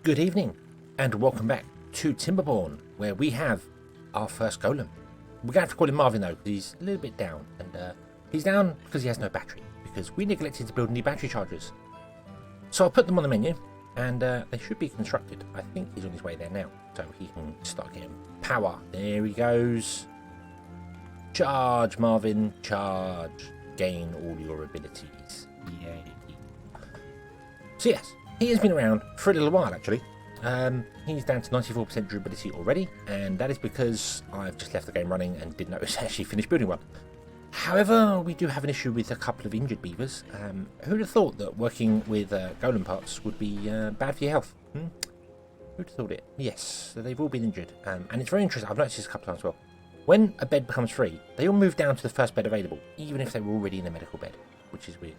Good evening, and welcome back to Timberborn, where we have our first golem. We're going to have to call him Marvin though, because he's a little bit down, and he's down because he has no battery, because we neglected to build any battery chargers. So I'll put them on the menu, and they should be constructed. I think he's on his way there now, so he can start getting power. There he goes. Charge, Marvin, charge. Gain all your abilities. Yay. So yes, he has been around for a little while actually. He's down to 94% durability already, and that is because I've just left the game running and didn't notice I actually finished building one. However, we do have an issue with a couple of injured beavers. Who'd have thought that working with golem parts would be bad for your health? Who'd have thought it? Yes, they've all been injured, and it's very interesting. I've noticed this a couple of times as well. When a bed becomes free, they all move down to the first bed available, even if they were already in a medical bed, which is weird.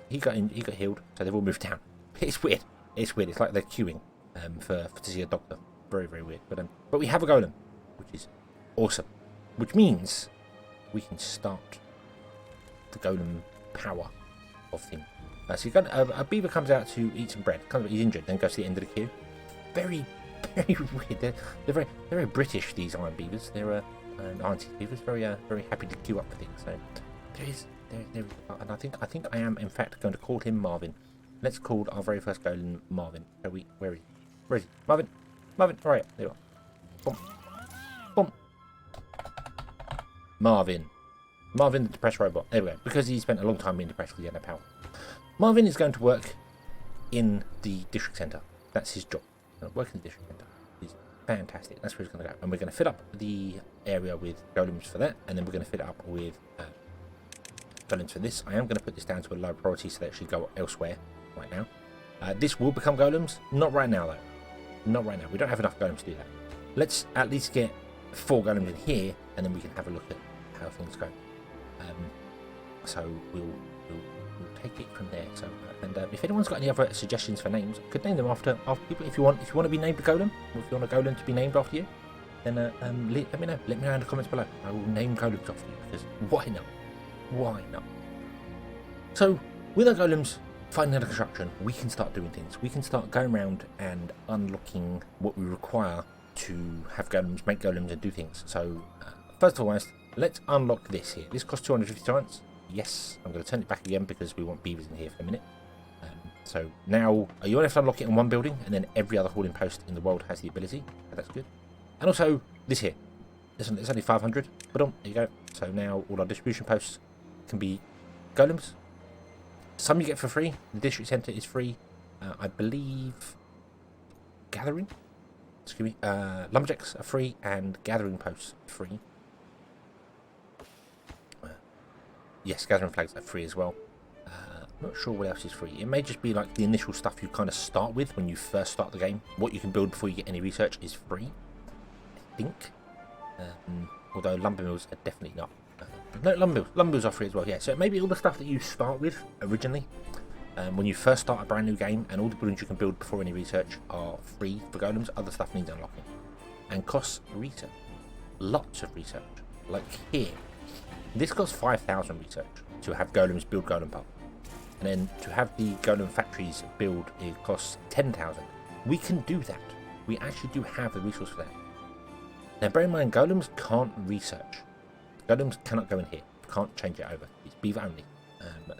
He got healed, so they've all moved down. It's weird. It's weird. It's like they're queuing to see a doctor. Very, very weird. But we have a golem, which is awesome. Which means we can start the golem power of things. So you've got a beaver comes out to eat some bread. He's injured, then goes to the end of the queue. Very, very weird. They're very British. These iron beavers. They're iron beavers. Very happy to queue up for things. So there, and I think I am in fact going to call him Marvin. Let's call our very first golem Marvin. Shall we? Where is he? Where is he? Marvin! Marvin! Alright, there you are. Boom. Boom. Marvin the depressed robot. There we go. Because he spent a long time being depressed because he had no power. Marvin is going to work in the district centre. That's his job. Work in the district centre. He's fantastic. That's where he's going to go. And we're going to fill up the area with golems for that. And then we're going to fill it up with golems for this. I am going to put this down to a low priority so they actually go elsewhere right now. This will become golems. Not right now, though. Not right now. We don't have enough golems to do that. Let's at least get 4 golems in here, and then we can have a look at how things go. So we'll take it from there. So, if anyone's got any other suggestions for names, I could name them after people. If you want to be named a golem, or if you want a golem to be named after you, then let me know. Let me know in the comments below. I will name golems after you because why not? Why not? So with our golems finding under construction, we can start doing things. We can start going around and unlocking what we require to have golems, make golems, and do things. So, first of all, let's unlock this here. This costs 250 giants. Yes, I'm going to turn it back again because we want beavers in here for a minute. So now, you only have to unlock it in one building, and then every other hoarding post in the world has the ability. So that's good. And also, this here. It's only 500. But there you go. So now all our distribution posts can be golems. Some you get for free. The district centre is free. I believe gathering. Excuse me. Lumberjacks are free and gathering posts are free. Yes, gathering flags are free as well. Not sure what else is free. It may just be like the initial stuff you kind of start with when you first start the game. What you can build before you get any research is free, I think. Although lumber mills are definitely not. No, lumber mills are free as well, yeah. So maybe all the stuff that you start with originally, when you first start a brand new game, and all the buildings you can build before any research are free for golems. Other stuff needs unlocking. And costs research. Lots of research. Like here. This costs 5,000 research to have golems build golem parts. And then to have the golem factories build, it costs 10,000. We can do that. We actually do have the resource for that. Now bear in mind, golems can't research. Golems cannot go in here. Can't change it over. It's beaver only.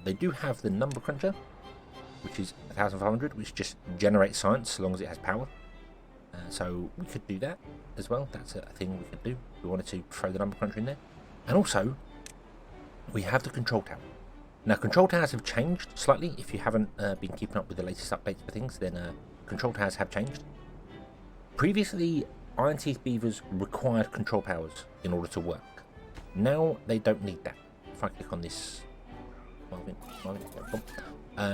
They do have the number cruncher, which is 1,500, which just generates science so long as it has power. So we could do that as well. That's a thing we could do. We wanted to throw the number cruncher in there. And also, we have the control tower. Now, control towers have changed slightly. If you haven't been keeping up with the latest updates for things, then control towers have changed. Previously, Iron Teeth beavers required control towers in order to work. Now they don't need that. If I click on this, Marvin,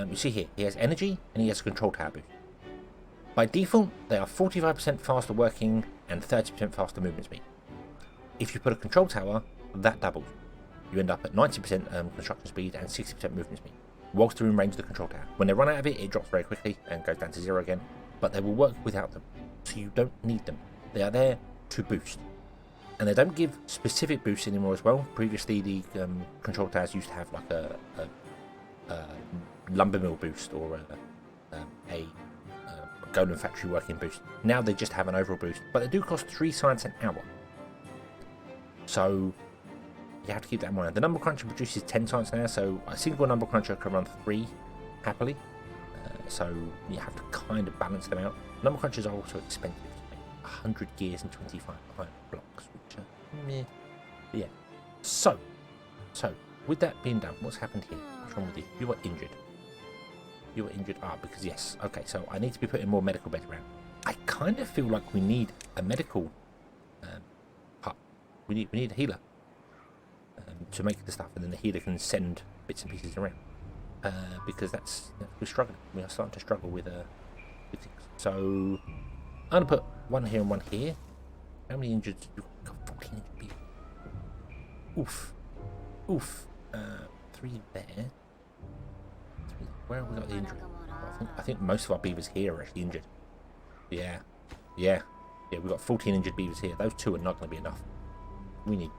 you see here, he has energy and he has a control tower boost. By default, they are 45% faster working and 30% faster movement speed. If you put a control tower, that doubles. You end up at 90% construction speed and 60% movement speed, whilst they're in range of the control tower. When they run out of it, it drops very quickly and goes down to 0 again, but they will work without them, so you don't need them. They are there to boost. And they don't give specific boosts anymore as well. Previously, the control towers used to have like a lumber mill boost or a Golem factory working boost. Now they just have an overall boost, but they do cost 3 science an hour. So you have to keep that in mind. The number cruncher produces 10 science an hour, so a single number cruncher can run 3 happily. So you have to kind of balance them out. Number crunchers are also expensive. 100 gears and 25 iron blocks, which are meh. Yeah. So with that being done, what's happened here? What's wrong with you? You were injured. You were injured. Because yes. Okay, so I need to be putting more medical beds around. I kind of feel like we need a medical hut. We need a healer to make the stuff, and then the healer can send bits and pieces around. Because we're struggling. We are starting to struggle with things. So I'm gonna put one here and one here. How many injured? You've got 14 injured people. Oof. 3 there. 3. Where have we got the injury? I think most of our beavers here are actually injured. Yeah. We've got 14 injured beavers here. Those 2 are not going to be enough. We need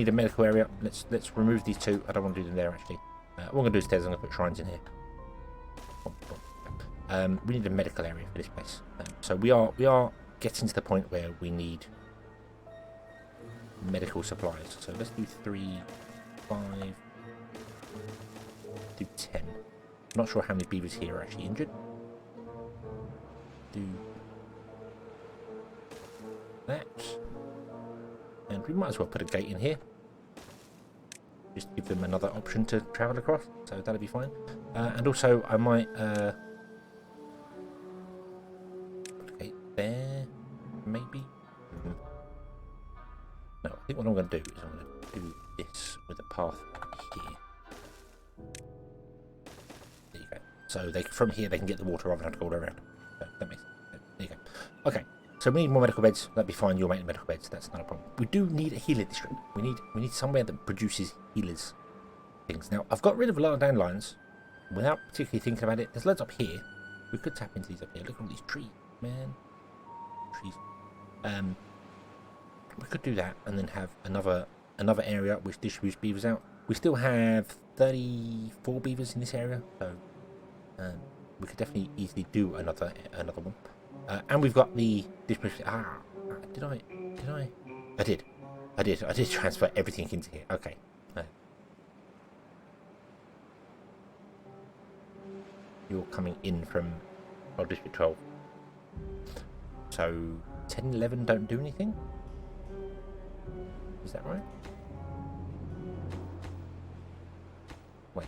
a medical area. Let's remove these 2. I don't want to do them there actually. What I'm going to do instead is I'm going to put shrines in here. We need a medical area for this place. So we are getting to the point where we need medical supplies. So let's do 3, 5, do 10. I'm not sure how many beavers here are actually injured. Do that. And we might as well put a gate in here. Just give them another option to travel across. So that'll be fine. And also I might put a gate there, maybe. No, I think what I'm going to do is I'm going to do this with a path here. There you go. So from here they can get the water rather than have to go all around. So that makes sense. There you go. Okay. So we need more medical beds. That'd be fine. You'll make the medical beds. That's not a problem. We do need a healer district. We need somewhere that produces healers things. Now I've got rid of a lot of dandelions without particularly thinking about it. There's loads up here. We could tap into these up here. Look at all these trees, man. Trees. We could do that and then have another area which distributes beavers out. We still have 34 beavers in this area, so we could definitely easily do another one. And we've got the distribution. Did I? I did transfer everything into here. Okay. You're coming in from District 12. So 10 and 11 don't do anything? Is that right? Wait.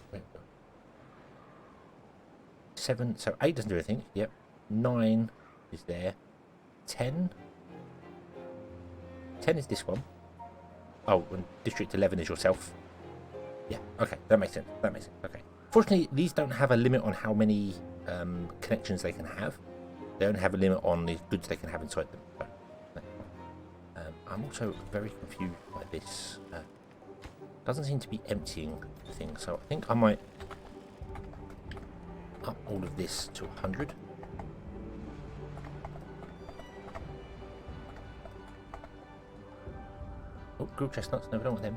7, so 8 doesn't do anything. Yep. 9 is there. 10 is this one. Oh, and District 11 is yourself. Yeah, okay, that makes sense. Okay. Fortunately, these don't have a limit on how many connections they can have. They don't have a limit on the goods they can have inside them. So, I'm also very confused by this. Doesn't seem to be emptying things, so I think I might up all of this to 100. Oh, grilled chestnuts. No, we don't want them.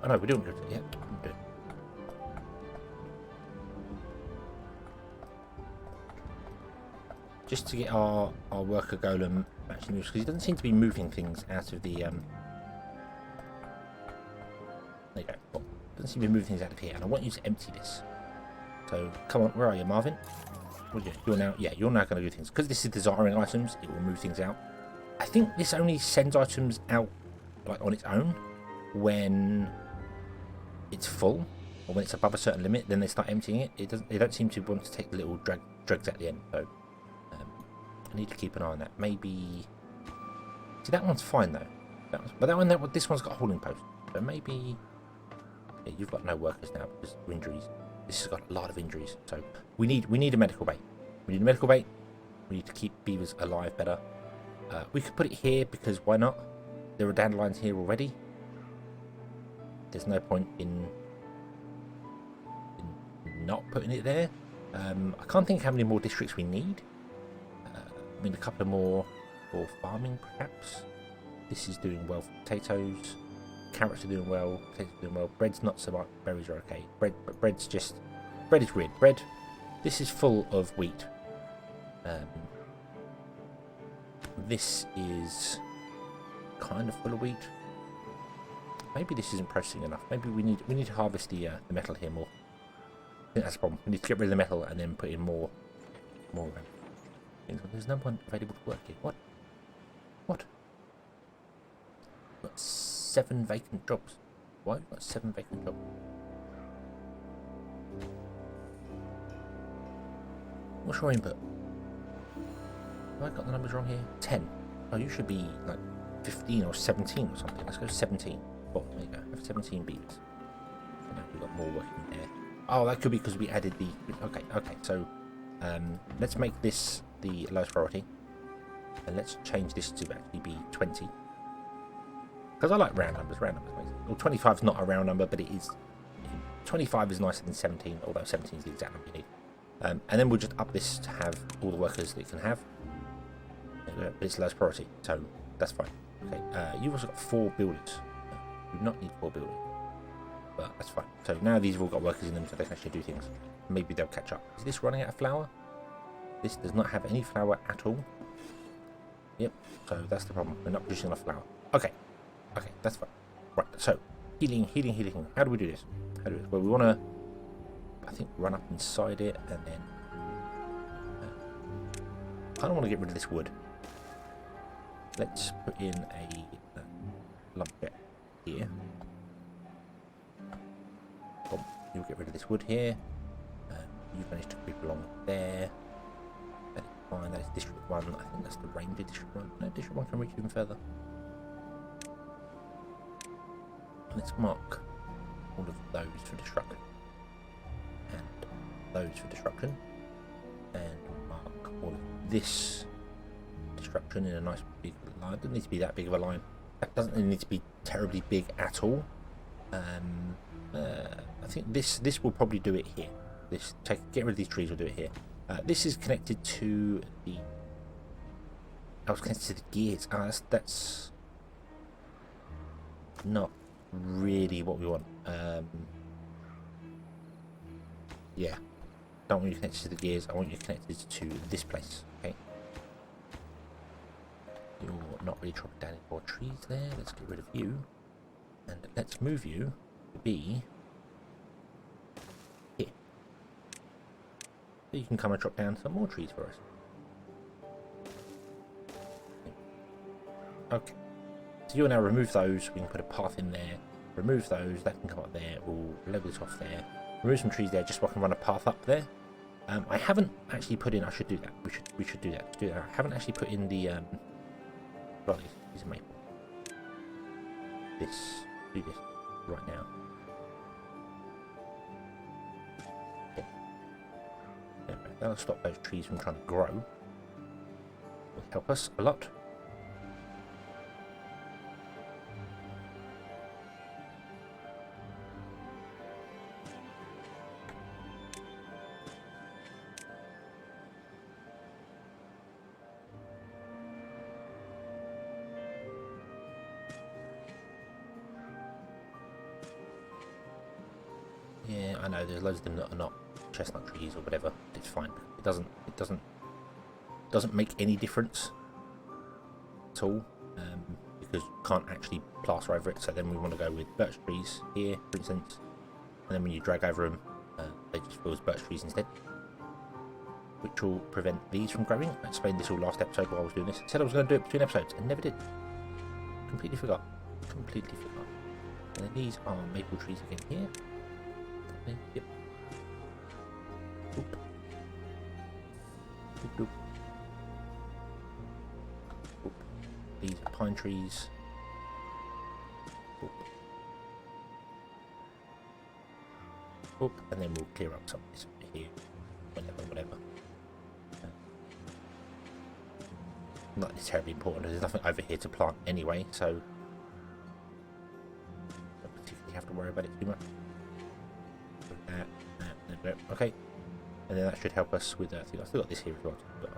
Oh no, we're doing good. Yeah, good. Just to get our worker golem actually moves, because he doesn't seem to be moving things out of the there you go. Oh, doesn't seem to be moving things out of here, and I want you to empty this. So come on, where are you, Marvin? What are you doing? You're now going to do things because this is desiring items. It will move things out. I think this only sends items out like on its own when it's full or when it's above a certain limit. Then they start emptying it. They don't seem to want to take the little drugs at the end. So I need to keep an eye on that. Maybe see that one's fine though. This one's got a holding post. So maybe you've got no workers now because of injuries. This has got a lot of injuries. So we need a medical bay. We need to keep beavers alive better. We could put it here because why not? There are dandelions here already. There's no point in not putting it there. I can't think how many more districts we need. I mean, a couple more for farming, perhaps. This is doing well for potatoes. Carrots are doing well. Potatoes are doing well. Bread's not so much. Berries are okay. Bread is weird. Bread. This is full of wheat. This is kind of full of wheat. Maybe this isn't processing enough. Maybe we need to harvest the metal here more. I think that's the problem. We need to get rid of the metal and then put in more. There's no one available to work here. What? What? We've got 7 vacant jobs. Why have we got 7 vacant jobs? What's your input? Have I got the numbers wrong here? 10. Oh, you should be like 15 or 17 or something. Let's go 17. Oh, there you go. I have 17 beavers. So now we've got more working there. Oh, that could be because we added the... Okay. So, let's make this the lowest priority. And let's change this to actually be 20. Because I like round numbers. Well, 25 is not a round number, but it is... 25 is nicer than 17, although 17 is the exact number you need. And then we'll just up this to have all the workers that it can have. But it's lowest priority, so that's fine. Okay, you've also got 4 builders. You do not need 4 builders, but that's fine. So now these have all got workers in them, so they can actually do things. Maybe they'll catch up. Is this running out of flour? This does not have any flour at all. Yep, so that's the problem. We're not producing enough flour. Okay, that's fine. Right, so healing. How do we do this? Well, we want to, I think, run up inside it, and then I don't want to get rid of this wood. Let's put in a lumberjack here. Boom. You'll get rid of this wood here. You've managed to creep along there. That is fine. That is District 1. I think that's the Ranger District 1. No, District 1 can reach even further. Let's mark all of those for destruction. And those for destruction. And mark all of this destruction in a nice big line. It doesn't need to be that big of a line. That doesn't need to be terribly big at all. I think this will probably do it here. Get rid of these trees, will do it here. This is connected to the... I was connected to the gears. That's not really what we want. Yeah. Don't want you connected to the gears. I want you connected to this place. Okay. You're not really chopping down any more trees there. Let's get rid of you. And let's move you to be here. So you can come and chop down some more trees for us. Okay. So you'll now remove those. We can put a path in there. Remove those. That can come up there. We'll level it off there. Remove some trees there just so I can run a path up there. I haven't actually put in... I should do that. We should do that. I haven't actually put in the... Well, these are maple. Do this right now. Okay. That'll stop those trees from trying to grow. Will help us a lot. Yeah, I know there's loads of them that are not chestnut trees or whatever. It's fine. It doesn't make any difference at all, because you can't actually plaster over it. So then we want to go with birch trees here, for instance, and then when you drag over them, they just fill as birch trees instead, which will prevent these from growing. I explained this all last episode while I was doing this. I said I was going to do it between episodes and never did. Completely forgot. And then these are maple trees again here. Yep. Oop. Oop, oop. Oop. These are pine trees. Oop. Oop. And then we'll clear up some of this over here. Whatever. Not terribly important. There's nothing over here to plant anyway, so don't particularly have to worry about it too much. Okay, and then that should help us with. I think I've still got this here as well. But,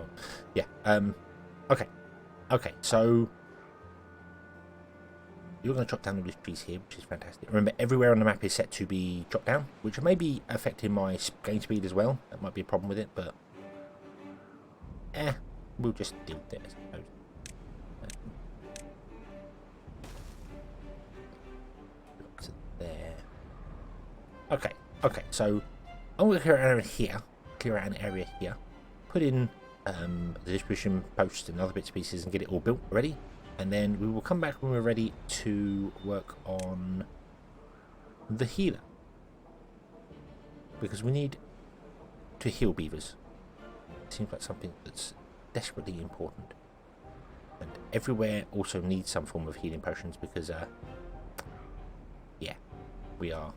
yeah. Okay. So you're going to chop down all these trees here, which is fantastic. Remember, everywhere on the map is set to be chopped down, which may be affecting my game speed as well. That might be a problem with it, but we'll just deal with it, I suppose. Up to there. Okay, so I'm going to clear out an area here, put in the distribution posts and other bits and pieces and get it all built ready, and then we will come back when we're ready to work on the healer, because we need to heal beavers. It seems like something that's desperately important, and everywhere also needs some form of healing potions, because yeah, we're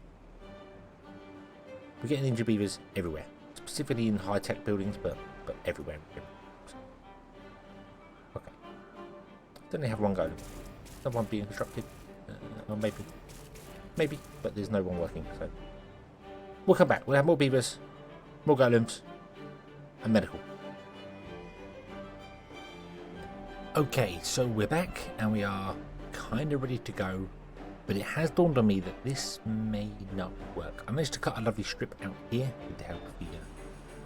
getting injured beavers everywhere, specifically in high-tech buildings, but everywhere. Okay, don't they have one golem? No one being constructed, or maybe, but there's no one working, so we'll come back. We'll have more beavers, more golems, and medical. Okay, so we're back and we are kind of ready to go, but it has dawned on me that this may not work. I managed to cut a lovely strip out here with the help of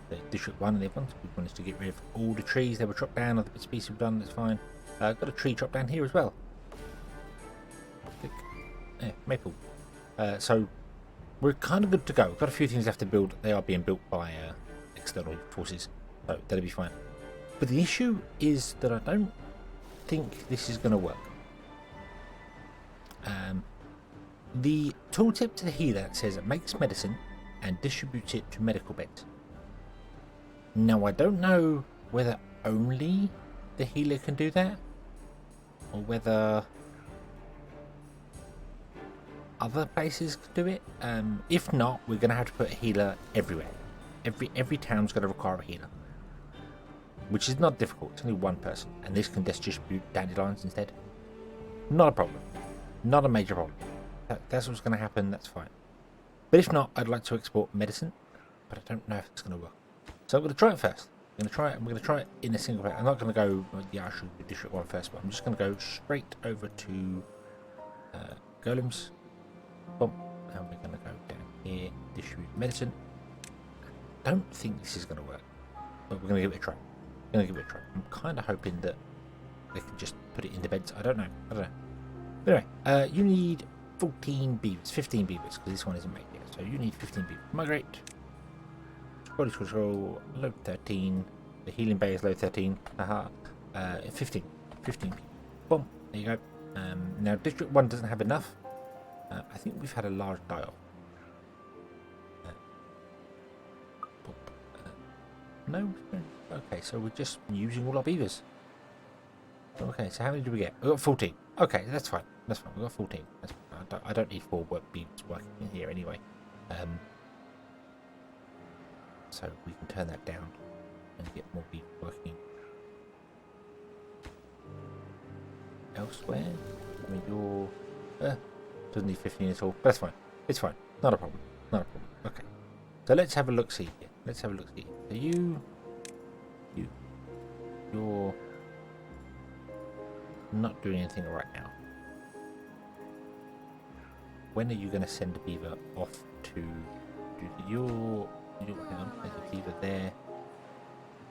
the District 1 and the other ones. We managed to get rid of all the trees that were chopped down, other bits and pieces were done, that's fine. Got a tree chopped down here as well. Yeah, maple. So we're kind of good to go. We've got a few things left to build. They are being built by external forces, so that'll be fine. But the issue is that I don't think this is going to work. The tooltip to the healer says it makes medicine and distributes it to medical beds. Now I don't know whether only the healer can do that, or whether other places can do it. If not, we're going to have to put a healer everywhere. Every town's going to require a healer, which is not difficult. It's only one person, and this can distribute dandelions instead. Not a problem. Not a major problem. That's what's going to happen. That's fine. But if not, I'd like to export medicine, but I don't know if it's going to work. So I'm going to try it first. I'm going to try it in a single player. I'm not going to go. Yeah, I should do District 1 first, but I'm just going to go straight over to Golems. Boom. And we're going to go down here, distribute medicine. I don't think this is going to work, but we're going to give it a try. I'm kind of hoping that they can just put it in the beds. I don't know. But anyway, you need 15 beavers, because this one isn't made yet. So you need 15 beavers. Migrate. Body control, load 13. The healing bay is load 13. 15 people. Boom. There you go. Now District 1 doesn't have enough. I think we've had a large die-off. No? Okay, so we're just using all our beavers. Okay, so how many do we get? We got 14. Okay, that's fine. We got 14. That's fine. I don't need 4 beavers working in here anyway. So we can turn that down and get more beavers working elsewhere. I mean, you're doesn't need 15 at all. But that's fine. It's fine. Not a problem. Okay. So let's have a look see here. So you're not doing anything right now. When are you going to send a beaver off to your hang on, there's a beaver there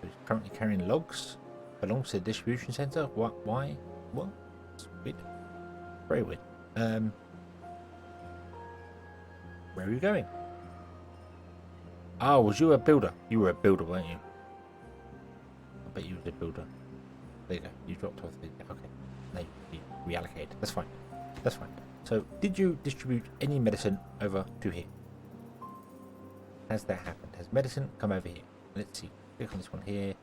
who's currently carrying logs, belongs to the distribution center. Why? It's weird. Very weird. Where are you going? Oh, was you a builder? You were a builder, weren't you? I bet you were a builder. There you go. You dropped off the... Okay. No, you reallocated. That's fine. So, did you distribute any medicine over to here? Has that happened? Has medicine come over here? Let's see. Click on this one here.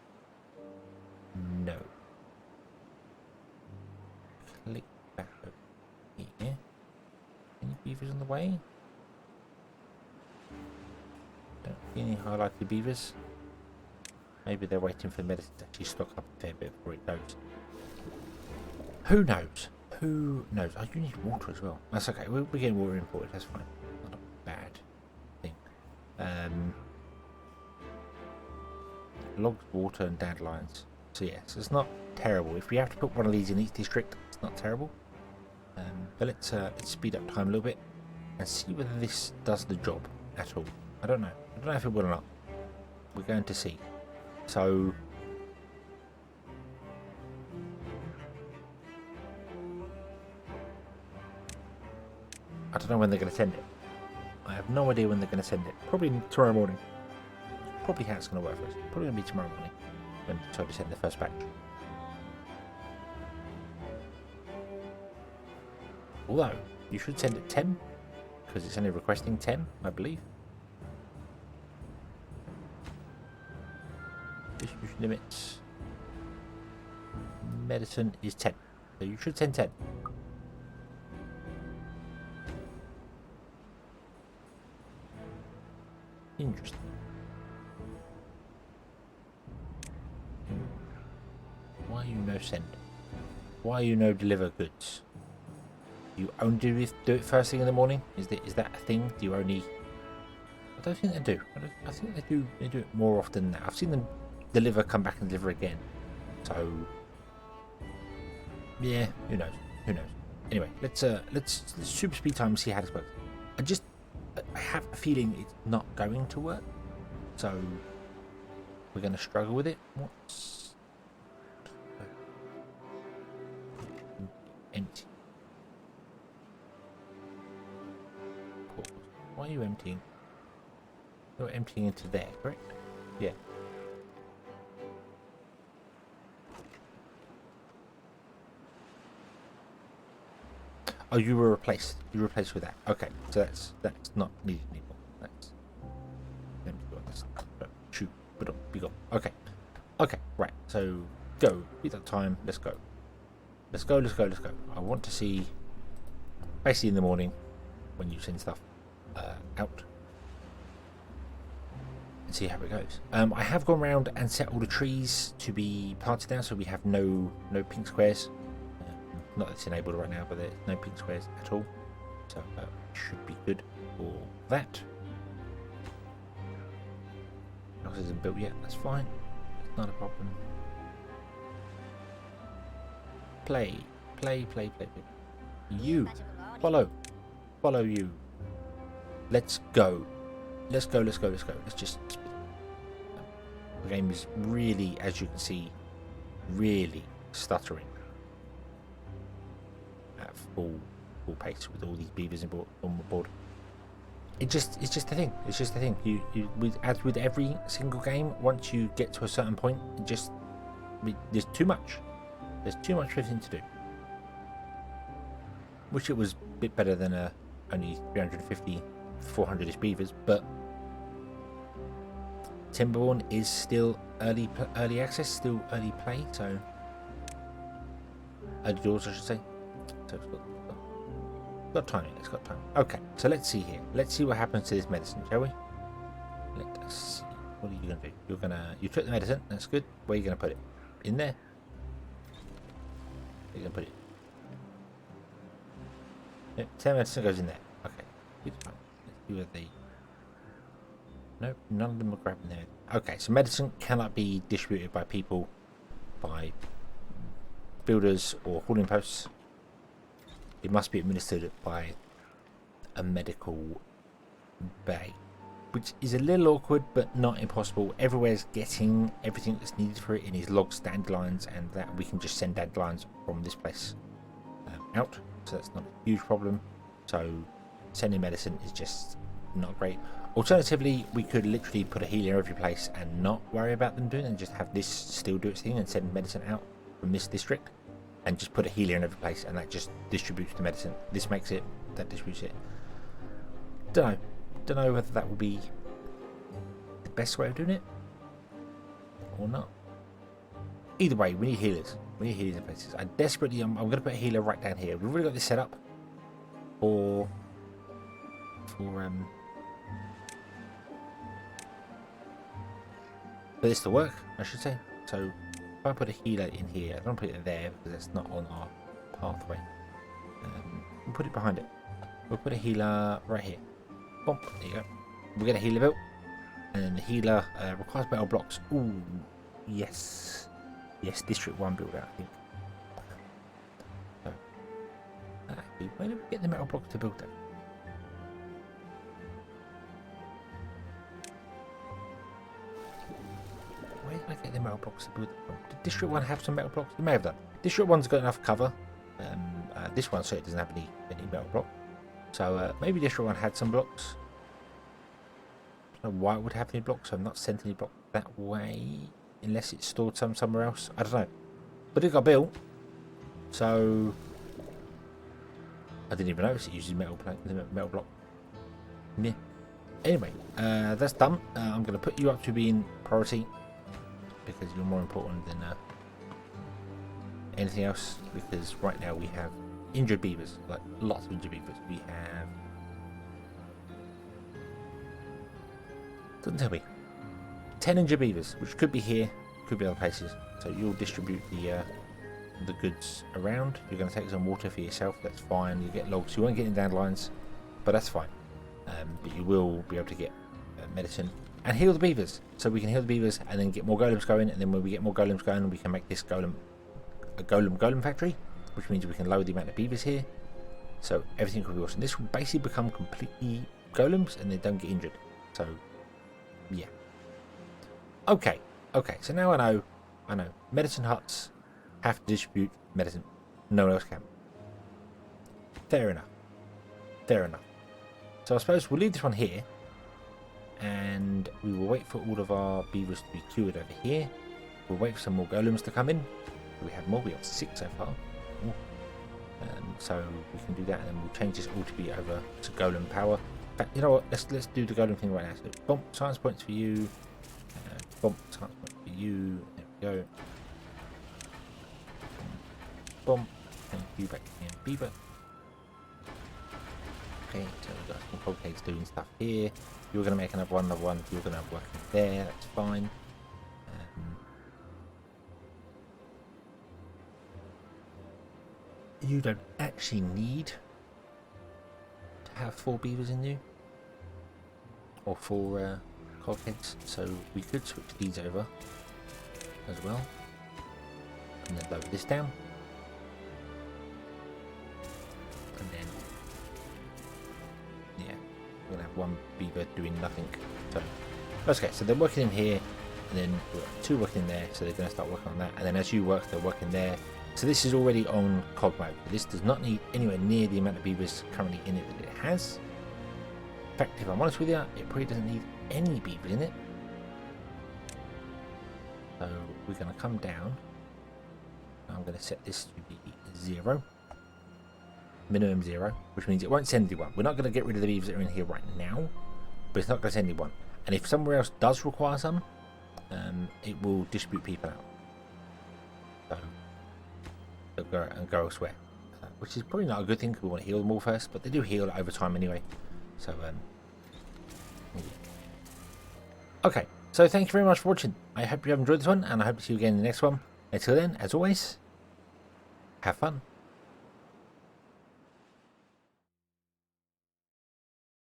No. Click back over here. Any beavers on the way? Don't see any highlighted beavers. Maybe they're waiting for the medicine to actually stock up a fair bit before it goes. Who knows? Oh, you need water as well. That's okay. We're getting water imported. That's fine. Not a bad thing. Logs, water, and dandelions. So yes, it's not terrible. If we have to put one of these in each district, it's not terrible. But let's speed up time a little bit and see whether this does the job at all. I don't know if it will or not. We're going to see. So I don't know when they're going to send it. I have no idea when they're going to send it. Probably tomorrow morning. Probably how it's going to work for us. Probably going to be tomorrow morning when Toby sent the first batch. Although, you should send it 10, because it's only requesting 10, I believe. Distribution limits. Medicine is 10. So you should send 10. Interesting. Why you no send? Why you no deliver goods? You only do it first thing in the morning? Is that a thing? Do you only? I don't think they do. I think they do. They do it more often now. I've seen them deliver, come back and deliver again. So yeah, who knows? Who knows? Anyway, let's super speed time and see how this works. I have a feeling it's not going to work, so we're going to struggle with it. What's empty? Why are you emptying? You're emptying into there, correct? Yeah. Oh, you were replaced. You were replaced with that. Okay, so that's not needed anymore. That's shoot, but be gone. Okay, right. So go. Beat that time. Let's go. Let's go. I want to see, basically in the morning, when you send stuff out, and see how it goes. I have gone around and set all the trees to be planted now, so we have no pink squares. Not that it's enabled right now, but there's no pink squares at all, so should be good for that. House isn't built yet, that's fine, it's not a problem. Play. You follow you. Let's go. Let's just. The game is really, as you can see, really stuttering at full pace with all these beavers on board. It's just a thing. It's just a thing. As with every single game, once you get to a certain point, there's too much. There's too much for everything to do. Wish it was a bit better than only 350, 400-ish beavers, but Timberborn is still early access, still early play, so early doors, I should say. So it's got time. It's got time. Okay, so let's see here. Let's see what happens to this medicine, shall we? Let us see. What are you going to do? You took the medicine. That's good. Where are you going to put it? In there. Where are you going to put it? Yep, 10 medicine goes in there. Okay, good. Let's see where they. Nope, none of them are grabbing there. Okay, so medicine cannot be distributed by people, by builders or hauling posts. It must be administered by a medical bay, which is a little awkward but not impossible. Everywhere's getting everything that's needed for it in his logs, dandelions, and that we can just send dandelions from this place out, so that's not a huge problem. So sending medicine is just not great. Alternatively, we could literally put a healer in every place and not worry about them doing it, and just have this still do its thing and send medicine out from this district, and just put a healer in every place, and that just distributes the medicine. This makes it, that distributes it. Don't know whether that will be the best way of doing it or not. Either way, we need healers. We need healers in places. I'm going to put a healer right down here. We've already got this set up for this to work, I should say. So if I put a healer in here, I don't put it there because it's not on our pathway. We'll put it behind it. We'll put a healer right here. Bump. There you go. We'll get a healer built, and then the healer requires metal blocks. Ooh, yes, District 1 build out, I think. So, where did we get the metal blocks to build that? Where did I get the metal blocks to build it from? Did District 1 have some metal blocks? It may have done. District 1's got enough cover. This one certainly doesn't have any metal block. So maybe this one had some blocks. I don't know why it would have any blocks. I've not sent any blocks that way. Unless it's stored somewhere else. I don't know. But it got built. So I didn't even notice it uses metal block. Yeah. Anyway, that's done. I'm going to put you up to being priority because you're more important than anything else. Because right now we have injured beavers, like lots of injured beavers. We have, doesn't tell me, 10 injured beavers, which could be here, could be other places. So you'll distribute the goods around. You're going to take some water for yourself. That's fine. You get logs. You won't get any dandelions, but that's fine. But you will be able to get medicine and heal the beavers. So we can heal the beavers and then get more golems going. And then when we get more golems going, we can make this golem a golem factory, which means we can lower the amount of beavers here. So everything will be awesome. This will basically become completely golems and they don't get injured. So yeah. Okay. So now I know. Medicine huts have to distribute medicine. No one else can. Fair enough. So I suppose we'll leave this one here. And we will wait for all of our beavers to be cured over here. We'll wait for some more golems to come in. We have more. We have 6 so far. So we can do that, and then we'll change this all to be over to golem power. In fact, you know what? Let's do the golem thing right now. So bump science points for you. Bump science points for you. There we go. Bump. Thank you back to the beaver. Okay, so we've got some Cogheads doing stuff here. You're going to make another one. You're going to have working there. That's fine. You don't actually need to have 4 beavers in you. Or 4 Cogheads. So we could switch these over as well. And then lower this down. And then yeah, we're gonna have 1 beaver doing nothing. So okay, so they're working in here, and then we've got 2 working in there, so they're gonna start working on that, and then as you work, they're working there. So this is already on cog mode. This does not need anywhere near the amount of beavers currently in it that it has. In fact, if I'm honest with you, it probably doesn't need any beavers in it. So we're gonna come down. I'm gonna set this to be 0. Minimum 0, which means it won't send anyone. We're not going to get rid of the beavers that are in here right now, but it's not going to send anyone. And if somewhere else does require some, it will distribute people out. So they'll go and go elsewhere, which is probably not a good thing because we want to heal them all first, but they do heal over time anyway. So yeah. Okay, so thank you very much for watching. I hope you have enjoyed this one, and I hope to see you again in the next one. Until then, as always, have fun.